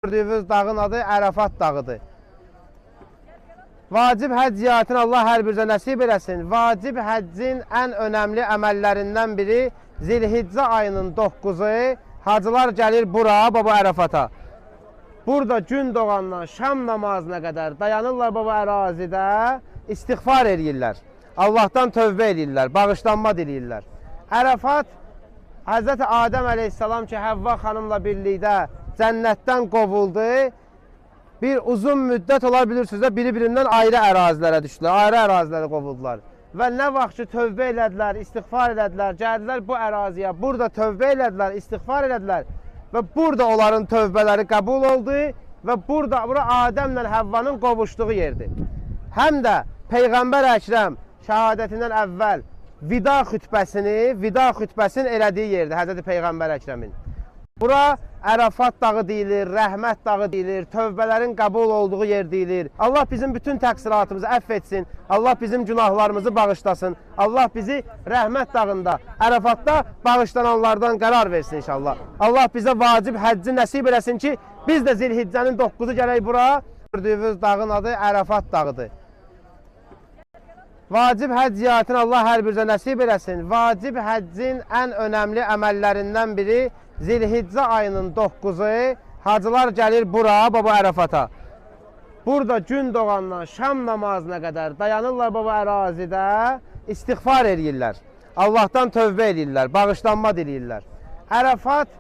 Gördüyünüz dağın adı Ərəfat dağıdır. Vacib həcc ziyarətini Allah hər birinizə nəsib eləsin. Vacib həccin ən önəmli əməllərindən biri Zilhiccə ayının 9-u hacılar gəlir bura, baba Ərəfata. Burada gün doğandan şam namazına qədər dayanırlar baba ərazidə, istiğfar edirlər. Allahdan tövbə edirlər, bağışlanma diləyirlər. Ərəfat, Hz. Adəm əleyhissalam ki, Həvva xanımla birlikdə cənnətdən qovuldu. Bir uzun müddət olar bilirsiniz də biri-birindən ayrı ərazilərə düşdülər, ayrı ərazilərə qovuldular. Və nə vaxt ki, tövbə elədilər, istiğfar elədilər, gəldilər bu əraziyə, burada tövbə elədilər, istiğfar elədilər və burada onların tövbələri qəbul oldu və burada Adəmlə Həvvanın qovuşduğu yerdir. Həm də Peyğəmbər Əkrəm şəhadətindən əvvəl vida xütbəsini elədiyi yerdir Həzrəti Peyğəmbər Əkrəmin. Bura Ərəfat dağı deyilir, rəhmət dağı deyilir, tövbələrin qəbul olduğu yer deyilir. Allah bizim bütün təqsiratımızı əff etsin, Allah bizim günahlarımızı bağışlasın, Allah bizi rəhmət dağında, Ərəfatda bağışlananlardan qərar versin inşallah. Allah bizə vacib həcci nəsib eləsin ki, biz də Zilhiccənin 9-u gələk bura. Gördüyünüz dağın adı Ərəfat dağıdır. Vacib həcc ziyarətini Allah hər birinizə nəsib eləsin. Vacib həccin ən önəmli əməllərindən biri Zilhiccə ayının 9-u hacılar gəlir bura, baba Ərəfata. Burada gün doğandan şam namazına qədər dayanırlar baba ərazidə, istiğfar edirlər. Allahdan tövbə edirlər, bağışlanma diləyirlər. Ərəfat